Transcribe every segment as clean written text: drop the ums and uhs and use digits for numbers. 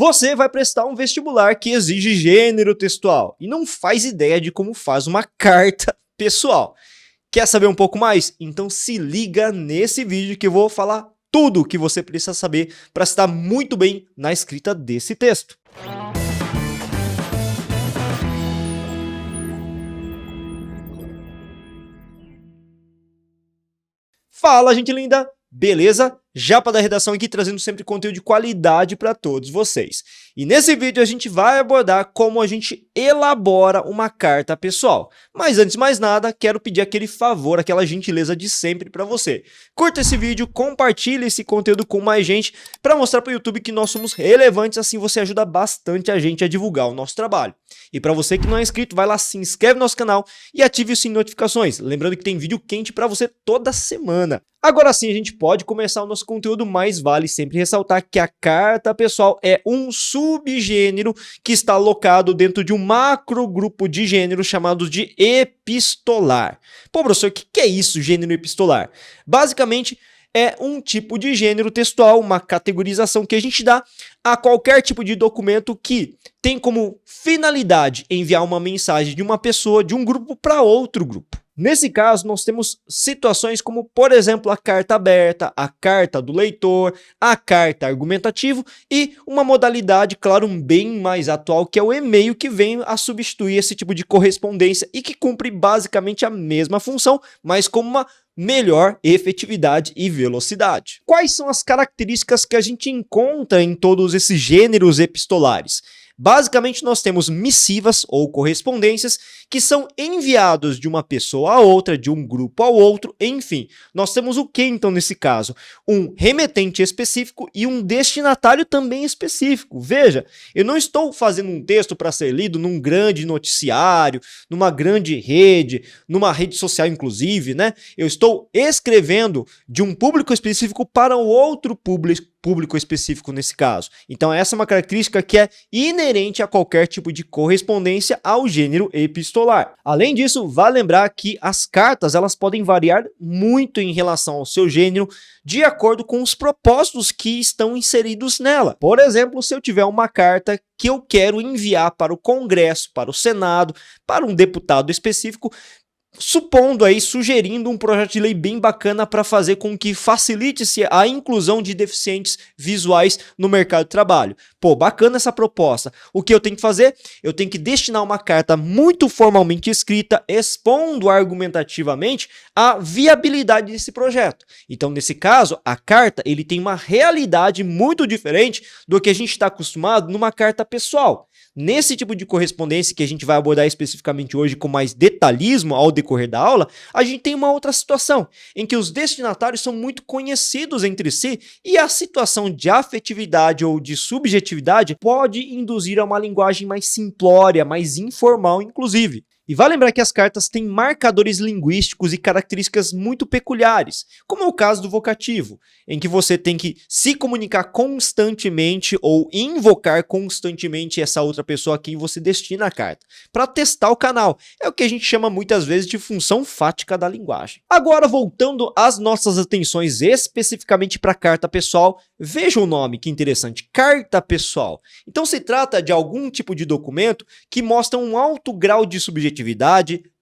Você vai prestar um vestibular que exige gênero textual e não faz ideia de como faz uma carta pessoal. Quer saber um pouco mais? Então se liga nesse vídeo que eu vou falar tudo o que você precisa saber para estar muito bem na escrita desse texto. Fala, gente linda! Beleza? Japa da redação aqui trazendo sempre conteúdo de qualidade para todos vocês. E nesse vídeo a gente vai abordar como a gente elabora uma carta pessoal. Mas antes de mais nada, quero pedir aquele favor, aquela gentileza de sempre para você. Curta esse vídeo, compartilhe esse conteúdo com mais gente para mostrar para o YouTube que nós somos relevantes, assim você ajuda bastante a gente a divulgar o nosso trabalho. E para você que não é inscrito, vai lá, se inscreve no nosso canal e ative o sininho de notificações. Lembrando que tem vídeo quente para você toda semana. Agora sim a gente pode começar o nosso conteúdo, mas vale sempre ressaltar que a carta pessoal é um subgênero que está alocado dentro de um macro grupo de gêneros chamado de epistolar. Pô, professor, o que é isso, gênero epistolar? Basicamente, é um tipo de gênero textual, uma categorização que a gente dá a qualquer tipo de documento que tem como finalidade enviar uma mensagem de uma pessoa, de um grupo para outro grupo. Nesse caso, nós temos situações como, por exemplo, a carta aberta, a carta do leitor, a carta argumentativo e uma modalidade, claro, bem mais atual, que é o e-mail, que vem a substituir esse tipo de correspondência e que cumpre basicamente a mesma função, mas com uma melhor efetividade e velocidade. Quais são as características que a gente encontra em todos esses gêneros epistolares? Basicamente, nós temos missivas ou correspondências que são enviados de uma pessoa a outra, de um grupo ao outro, enfim. Nós temos o que então nesse caso? Um remetente específico e um destinatário também específico. Veja, eu não estou fazendo um texto para ser lido num grande noticiário, numa grande rede, numa rede social inclusive, né? Eu estou escrevendo de um público específico para o outro público específico nesse caso. Então essa é uma característica que é inerente a qualquer tipo de correspondência ao gênero epistolar. Além disso, vale lembrar que as cartas elas podem variar muito em relação ao seu gênero de acordo com os propósitos que estão inseridos nela. Por exemplo, se eu tiver uma carta que eu quero enviar para o Congresso, para o Senado, para um deputado específico, supondo aí, sugerindo um projeto de lei bem bacana para fazer com que facilite-se a inclusão de deficientes visuais no mercado de trabalho. Pô, bacana essa proposta. O que eu tenho que fazer? Eu tenho que destinar uma carta muito formalmente escrita, expondo argumentativamente a viabilidade desse projeto. Então, nesse caso, a carta ele tem uma realidade muito diferente do que a gente está acostumado numa carta pessoal. Nesse tipo de correspondência que a gente vai abordar especificamente hoje com mais detalhismo ao decorrer da aula, a gente tem uma outra situação, em que os destinatários são muito conhecidos entre si e a situação de afetividade ou de subjetividade pode induzir a uma linguagem mais simplória, mais informal inclusive. E vale lembrar que as cartas têm marcadores linguísticos e características muito peculiares, como é o caso do vocativo, em que você tem que se comunicar constantemente ou invocar constantemente essa outra pessoa a quem você destina a carta, para testar o canal. É o que a gente chama muitas vezes de função fática da linguagem. Agora, voltando às nossas atenções especificamente para a carta pessoal, veja o nome, que interessante, carta pessoal. Então se trata de algum tipo de documento que mostra um alto grau de subjetividade,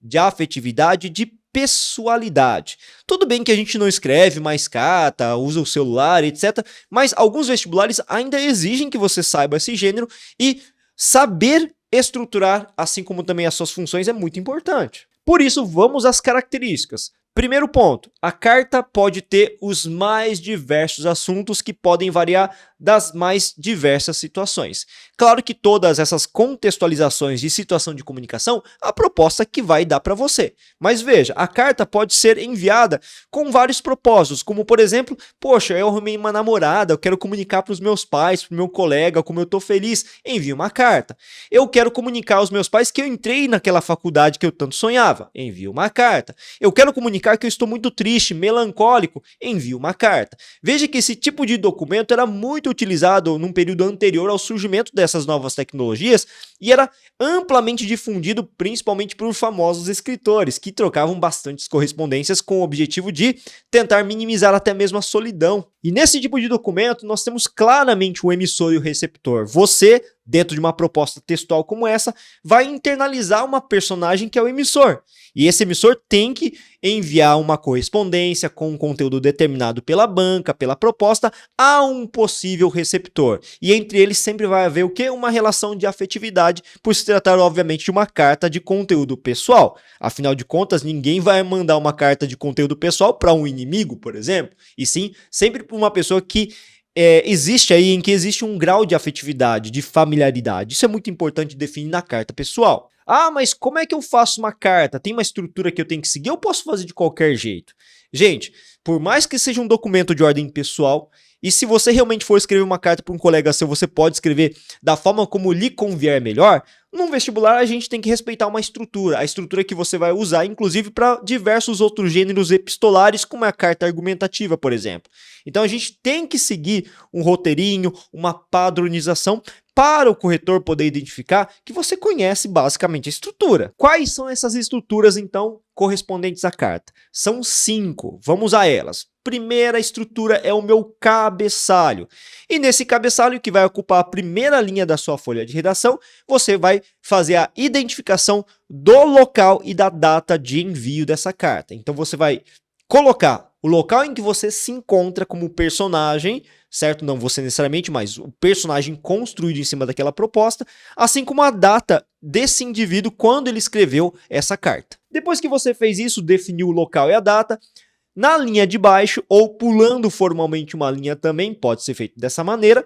de afetividade, de pessoalidade. Tudo bem que a gente não escreve mais carta, usa o celular, etc. Mas alguns vestibulares ainda exigem que você saiba esse gênero e saber estruturar, assim como também as suas funções, é muito importante. Por isso, vamos às características. Primeiro ponto, a carta pode ter os mais diversos assuntos que podem variar das mais diversas situações. Claro que todas essas contextualizações de situação de comunicação, a proposta que vai dar para você. Mas veja, a carta pode ser enviada com vários propósitos, como por exemplo, poxa, eu arrumei uma namorada, eu quero comunicar para os meus pais, para o meu colega, como eu estou feliz, envio uma carta. Eu quero comunicar aos meus pais que eu entrei naquela faculdade que eu tanto sonhava, envio uma carta. Eu quero comunicar comunicar que eu estou muito triste, melancólico, envio uma carta. Veja que esse tipo de documento era muito utilizado num período anterior ao surgimento dessas novas tecnologias e era amplamente difundido principalmente por famosos escritores que trocavam bastantes correspondências com o objetivo de tentar minimizar até mesmo a solidão. E nesse tipo de documento nós temos claramente o emissor e o receptor. Você, dentro de uma proposta textual como essa, vai internalizar uma personagem que é o emissor. E esse emissor tem que enviar uma correspondência com um conteúdo determinado pela banca, pela proposta, a um possível receptor. E entre eles sempre vai haver o quê? Uma relação de afetividade, por se tratar, obviamente, de uma carta de conteúdo pessoal. Afinal de contas, ninguém vai mandar uma carta de conteúdo pessoal para um inimigo, por exemplo, e sim sempre para uma pessoa que existe aí, em que existe um grau de afetividade, de familiaridade. Isso é muito importante definir na carta pessoal. Ah, mas como é que eu faço uma carta? Tem uma estrutura que eu tenho que seguir? Eu posso fazer de qualquer jeito. Gente, por mais que seja um documento de ordem pessoal, e se você realmente for escrever uma carta para um colega seu, você pode escrever da forma como lhe convier melhor, num vestibular a gente tem que respeitar uma estrutura, a estrutura que você vai usar, inclusive para diversos outros gêneros epistolares, como a carta argumentativa, por exemplo. Então a gente tem que seguir um roteirinho, uma padronização, para o corretor poder identificar que você conhece basicamente a estrutura. Quais são essas estruturas, então, correspondentes à carta? São 5, vamos a elas. Primeira estrutura é o meu cabeçalho. E nesse cabeçalho, que vai ocupar a primeira linha da sua folha de redação, você vai fazer a identificação do local e da data de envio dessa carta. Então você vai colocar o local em que você se encontra como personagem, certo? Não você necessariamente, mas o personagem construído em cima daquela proposta, assim como a data desse indivíduo quando ele escreveu essa carta. Depois que você fez isso, definiu o local e a data, na linha de baixo, ou pulando formalmente uma linha também, pode ser feito dessa maneira,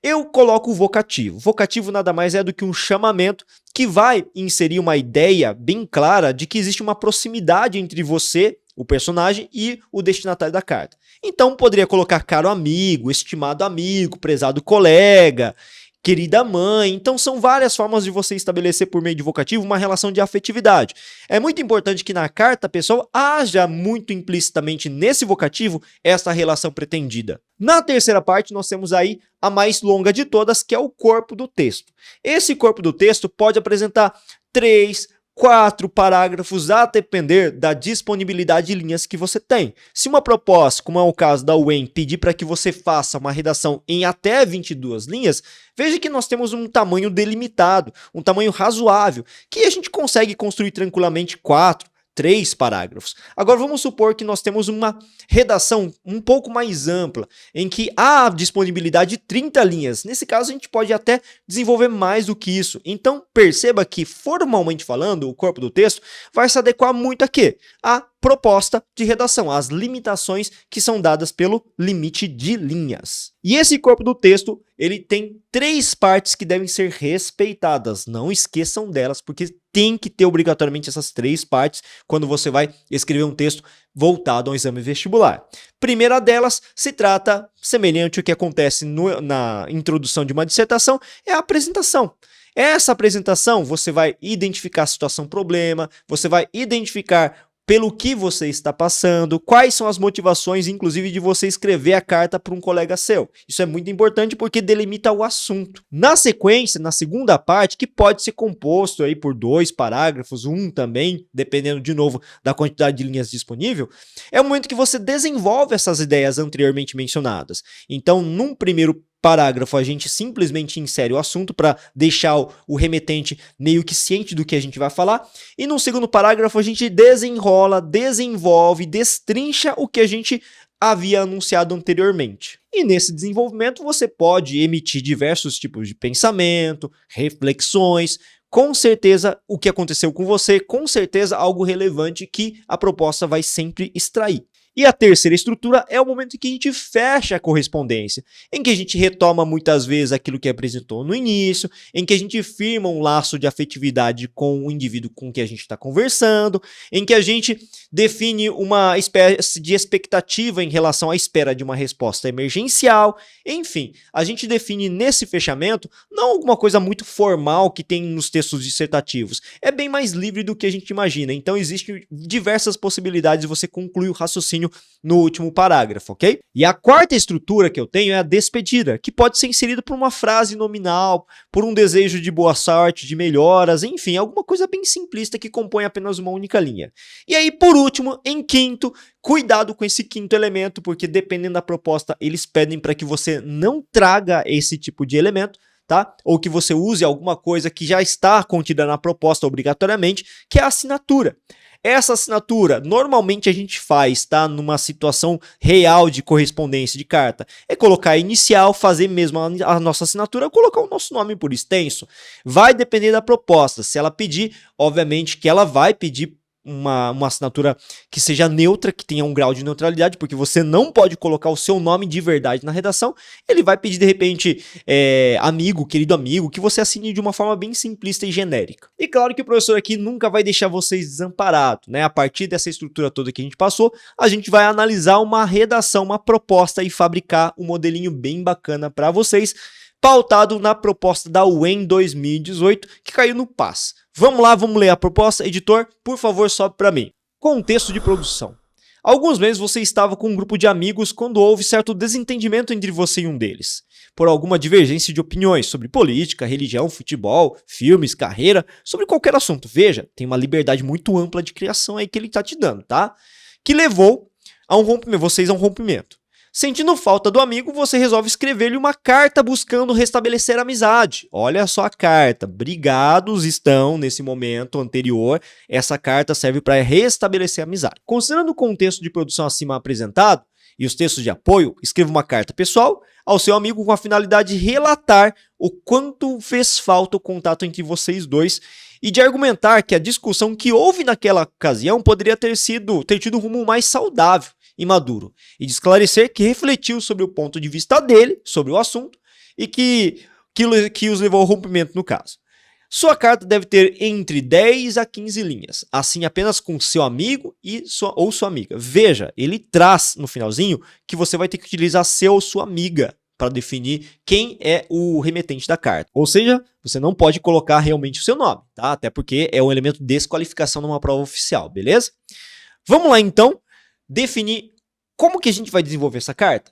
eu coloco o vocativo. Vocativo nada mais é do que um chamamento que vai inserir uma ideia bem clara de que existe uma proximidade entre você, o personagem, e o destinatário da carta. Então poderia colocar caro amigo, estimado amigo, prezado colega, querida mãe. Então são várias formas de você estabelecer por meio de vocativo uma relação de afetividade. É muito importante que na carta pessoal haja muito implicitamente nesse vocativo essa relação pretendida. Na terceira parte nós temos aí a mais longa de todas, que é o corpo do texto. Esse corpo do texto pode apresentar 3, 4 parágrafos, a depender da disponibilidade de linhas que você tem. Se uma proposta, como é o caso da UEM, pedir para que você faça uma redação em até 22 linhas, veja que nós temos um tamanho delimitado, um tamanho razoável, que a gente consegue construir tranquilamente 4, 3 parágrafos. Agora vamos supor que nós temos uma redação um pouco mais ampla, em que há disponibilidade de 30 linhas. Nesse caso a gente pode até desenvolver mais do que isso. Então perceba que, formalmente falando, o corpo do texto vai se adequar muito a quê? A proposta de redação, as limitações que são dadas pelo limite de linhas. E esse corpo do texto, ele tem 3 partes que devem ser respeitadas. Não esqueçam delas, porque tem que ter obrigatoriamente essas 3 partes quando você vai escrever um texto voltado ao exame vestibular. Primeira delas se trata, semelhante ao que acontece na introdução de uma dissertação, é a apresentação. Essa apresentação você vai identificar a situação-problema, você vai identificar pelo que você está passando, quais são as motivações, inclusive, de você escrever a carta para um colega seu. Isso é muito importante porque delimita o assunto. Na sequência, na segunda parte, que pode ser composto aí por 2 parágrafos, 1 também, dependendo de novo da quantidade de linhas disponível, é o momento que você desenvolve essas ideias anteriormente mencionadas. Então, num primeiro parágrafo, a gente simplesmente insere o assunto para deixar o remetente meio que ciente do que a gente vai falar. E no segundo parágrafo, a gente desenrola, desenvolve, destrincha o que a gente havia anunciado anteriormente. E nesse desenvolvimento, você pode emitir diversos tipos de pensamento, reflexões, com certeza o que aconteceu com você, com certeza algo relevante que a proposta vai sempre extrair. E a terceira estrutura é o momento em que a gente fecha a correspondência, em que a gente retoma muitas vezes aquilo que apresentou no início, em que a gente firma um laço de afetividade com o indivíduo com que a gente está conversando, em que a gente define uma espécie de expectativa em relação à espera de uma resposta emergencial. Enfim, a gente define nesse fechamento não alguma coisa muito formal que tem nos textos dissertativos, é bem mais livre do que a gente imagina, então existem diversas possibilidades de você concluir o raciocínio no último parágrafo, ok? E a quarta estrutura que eu tenho é a despedida, que pode ser inserida por uma frase nominal, por um desejo de boa sorte, de melhoras, enfim, alguma coisa bem simplista que compõe apenas uma única linha. E aí, por último, em quinto, cuidado com esse quinto elemento, porque dependendo da proposta, eles pedem para que você não traga esse tipo de elemento, tá? Ou que você use alguma coisa que já está contida na proposta obrigatoriamente, que é a assinatura. Essa assinatura, normalmente a gente faz, tá? Numa situação real de correspondência de carta. É colocar a inicial, fazer mesmo a nossa assinatura, colocar o nosso nome por extenso. Vai depender da proposta. Se ela pedir, obviamente que ela vai pedir uma assinatura que seja neutra, que tenha um grau de neutralidade, porque você não pode colocar o seu nome de verdade na redação. Ele vai pedir, de repente, amigo, querido amigo, que você assine de uma forma bem simplista e genérica. E claro que o professor aqui nunca vai deixar vocês desamparados, né? A partir dessa estrutura toda que a gente passou, a gente vai analisar uma redação, uma proposta e fabricar um modelinho bem bacana para vocês, pautado na proposta da UEM 2018, que caiu no PAS. Vamos lá, vamos ler a proposta. Editor, por favor, sobe para mim. Contexto de produção. Alguns meses você estava com um grupo de amigos quando houve certo desentendimento entre você e um deles, por alguma divergência de opiniões sobre política, religião, futebol, filmes, carreira, sobre qualquer assunto. Veja, tem uma liberdade muito ampla de criação aí que ele está te dando, tá? Que levou a um rompimento, vocês a um rompimento. Sentindo falta do amigo, você resolve escrever-lhe uma carta buscando restabelecer a amizade. Olha só a carta. Brigados estão nesse momento anterior. Essa carta serve para restabelecer a amizade. Considerando o contexto de produção acima apresentado e os textos de apoio, escreva uma carta pessoal ao seu amigo com a finalidade de relatar o quanto fez falta o contato entre vocês dois e de argumentar que a discussão que houve naquela ocasião poderia ter tido um rumo mais saudável e maduro, e de esclarecer que refletiu sobre o ponto de vista dele, sobre o assunto, e que os levou ao rompimento no caso. Sua carta deve ter entre 10 a 15 linhas, assim apenas com seu amigo ou sua amiga. Veja, ele traz no finalzinho que você vai ter que utilizar seu ou sua amiga para definir quem é o remetente da carta. Ou seja, você não pode colocar realmente o seu nome, tá? Até porque é um elemento de desqualificação numa prova oficial, beleza? Vamos lá então definir como que a gente vai desenvolver essa carta.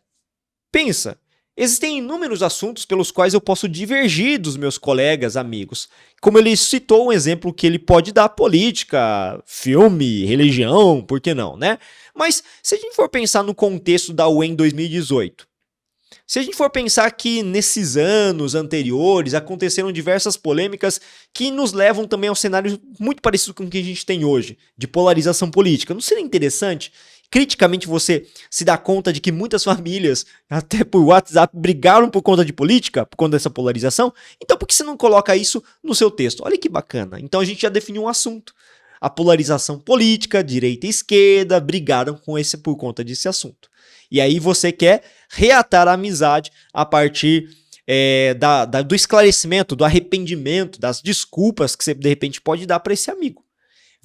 Pensa, existem inúmeros assuntos pelos quais eu posso divergir dos meus colegas, amigos. Como ele citou um exemplo que ele pode dar: política, filme, religião, por que não, né? Mas se a gente for pensar no contexto da UEM 2018, se a gente for pensar que nesses anos anteriores aconteceram diversas polêmicas que nos levam também ao cenário muito parecido com o que a gente tem hoje, de polarização política, não seria interessante criticamente você se dá conta de que muitas famílias, até por WhatsApp, brigaram por conta de política, por conta dessa polarização? Então por que você não coloca isso no seu texto? Olha que bacana. Então a gente já definiu um assunto. A polarização política, direita e esquerda, brigaram por conta desse assunto. E aí você quer reatar a amizade a partir do esclarecimento, do arrependimento, das desculpas que você de repente pode dar para esse amigo.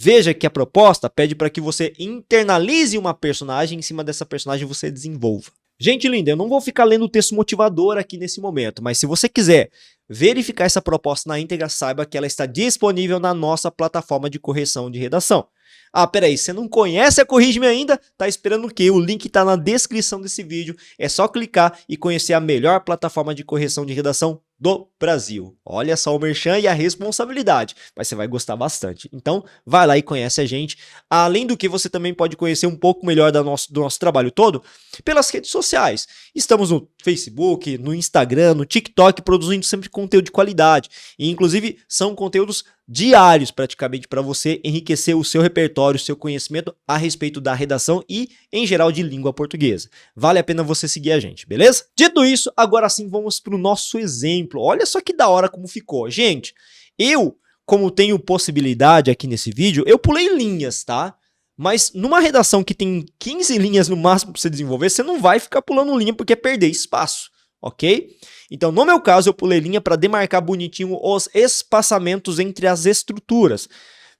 Veja que a proposta pede para que você internalize uma personagem, em cima dessa personagem você desenvolva. Gente linda, eu não vou ficar lendo o texto motivador aqui nesse momento, mas se você quiser verificar essa proposta na íntegra, saiba que ela está disponível na nossa plataforma de correção de redação. Ah, peraí, você não conhece a Corrige-me ainda? Tá esperando o quê? O link está na descrição desse vídeo, é só clicar e conhecer a melhor plataforma de correção de redação do Brasil. Olha só o merchan e a responsabilidade, mas você vai gostar bastante. Então, vai lá e conhece a gente. Além do que, você também pode conhecer um pouco melhor do nosso trabalho todo pelas redes sociais. Estamos no Facebook, no Instagram, no TikTok, produzindo sempre conteúdo de qualidade. E, inclusive, são conteúdos diários praticamente para você enriquecer o seu repertório, o seu conhecimento a respeito da redação e, em geral, de língua portuguesa. Vale a pena você seguir a gente, beleza? Dito isso, agora sim vamos para o nosso exemplo. Olha só que da hora como ficou. Gente, como tenho possibilidade aqui nesse vídeo, eu pulei linhas, tá? Mas numa redação que tem 15 linhas no máximo para você desenvolver, você não vai ficar pulando linha porque é perder espaço, ok? Então, no meu caso, eu pulei linha para demarcar bonitinho os espaçamentos entre as estruturas.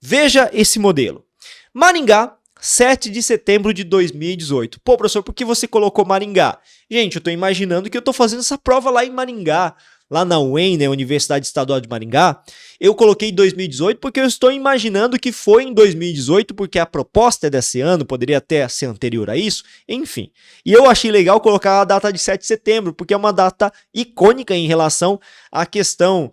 Veja esse modelo. Maringá, 7 de setembro de 2018. Pô, professor, por que você colocou Maringá? Gente, eu estou imaginando que eu estou fazendo essa prova lá em Maringá, lá na UEM, né, Universidade Estadual de Maringá. Eu coloquei 2018 porque eu estou imaginando que foi em 2018, porque a proposta é desse ano, poderia até ser anterior a isso, enfim. E eu achei legal colocar a data de 7 de setembro, porque é uma data icônica em relação à questão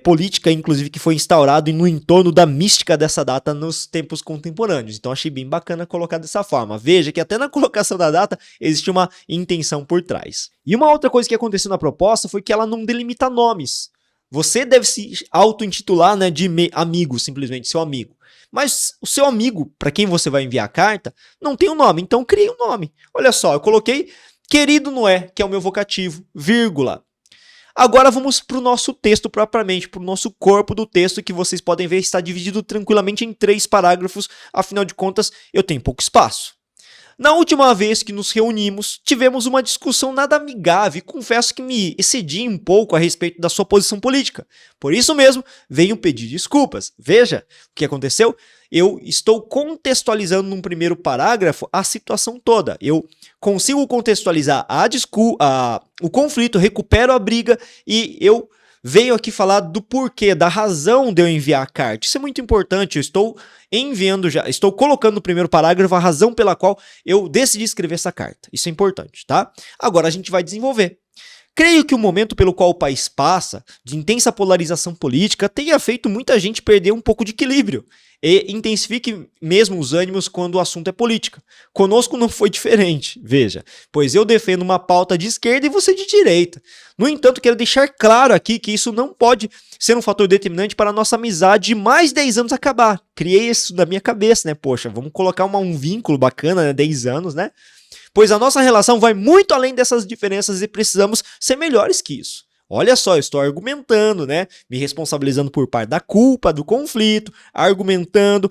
política, inclusive, que foi instaurado no entorno da mística dessa data nos tempos contemporâneos. Então achei bem bacana colocar dessa forma. Veja que até na colocação da data existe uma intenção por trás. E uma outra coisa que aconteceu na proposta foi que ela não delimita nomes. Você deve se auto-intitular, né, de amigo, simplesmente seu amigo. Mas o seu amigo, para quem você vai enviar a carta, não tem um nome, então crie um nome. Olha só, eu coloquei querido Noé, que é o meu vocativo, vírgula. Agora vamos para o nosso texto propriamente, para o nosso corpo do texto, que vocês podem ver está dividido tranquilamente em 3 parágrafos, afinal de contas eu tenho pouco espaço. Na última vez que nos reunimos, tivemos uma discussão nada amigável e confesso que me excedi um pouco a respeito da sua posição política. Por isso mesmo, venho pedir desculpas. Veja o que aconteceu. Eu estou contextualizando num primeiro parágrafo a situação toda. Eu consigo contextualizar o conflito, recupero a briga e eu venho aqui falar do porquê, da razão de eu enviar a carta. Isso é muito importante, eu estou estou colocando no primeiro parágrafo a razão pela qual eu decidi escrever essa carta. Isso é importante, tá? Agora a gente vai desenvolver. Creio que o momento pelo qual o país passa, de intensa polarização política, tenha feito muita gente perder um pouco de equilíbrio e intensifique mesmo os ânimos quando o assunto é política. Conosco não foi diferente, veja, pois eu defendo uma pauta de esquerda e você de direita. No entanto, quero deixar claro aqui que isso não pode ser um fator determinante para a nossa amizade de mais 10 anos acabar. Criei isso na minha cabeça, né? Poxa, vamos colocar um vínculo bacana, né? 10 anos, né? Pois a nossa relação vai muito além dessas diferenças e precisamos ser melhores que isso. Olha só, eu estou argumentando, né? Me responsabilizando por parte da culpa, do conflito, argumentando,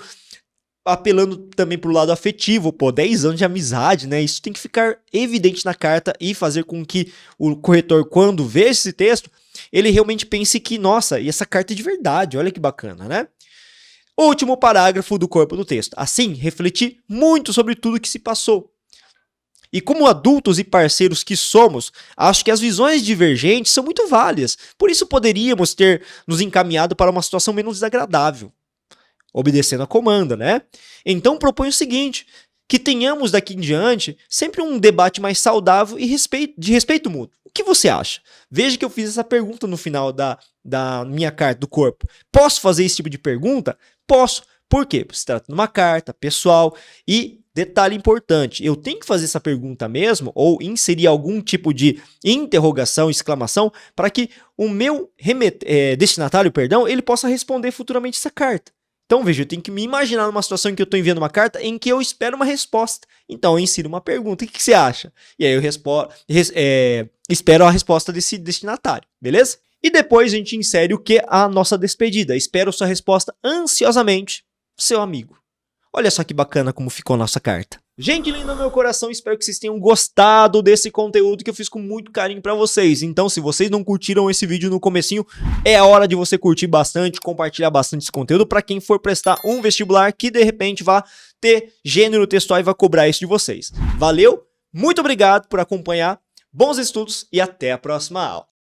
apelando também para o lado afetivo. Pô, 10 anos de amizade, né? Isso tem que ficar evidente na carta e fazer com que o corretor, quando vê esse texto, ele realmente pense que, nossa, e essa carta é de verdade, olha que bacana, né? Último parágrafo do corpo do texto. Assim, refleti muito sobre tudo que se passou. E como adultos e parceiros que somos, acho que as visões divergentes são muito válidas. Por isso poderíamos ter nos encaminhado para uma situação menos desagradável, obedecendo a comanda, né? Então proponho o seguinte, que tenhamos daqui em diante sempre um debate mais saudável e de respeito mútuo. O que você acha? Veja que eu fiz essa pergunta no final da minha carta do corpo. Posso fazer esse tipo de pergunta? Posso. Por quê? Se trata de uma carta pessoal e detalhe importante, eu tenho que fazer essa pergunta mesmo ou inserir algum tipo de interrogação, exclamação, para que o meu destinatário, ele possa responder futuramente essa carta. Então, veja, eu tenho que me imaginar numa situação em que eu estou enviando uma carta em que eu espero uma resposta. Então, eu insiro uma pergunta. O que você acha? E aí eu espero a resposta desse destinatário, beleza? E depois a gente insere o que? A nossa despedida. Espero sua resposta ansiosamente, seu amigo. Olha só que bacana como ficou a nossa carta. Gente linda do meu coração, espero que vocês tenham gostado desse conteúdo que eu fiz com muito carinho pra vocês. Então, se vocês não curtiram esse vídeo no comecinho, é a hora de você curtir bastante, compartilhar bastante esse conteúdo pra quem for prestar um vestibular que de repente vá ter gênero textual e vai cobrar isso de vocês. Valeu, muito obrigado por acompanhar, bons estudos e até a próxima aula.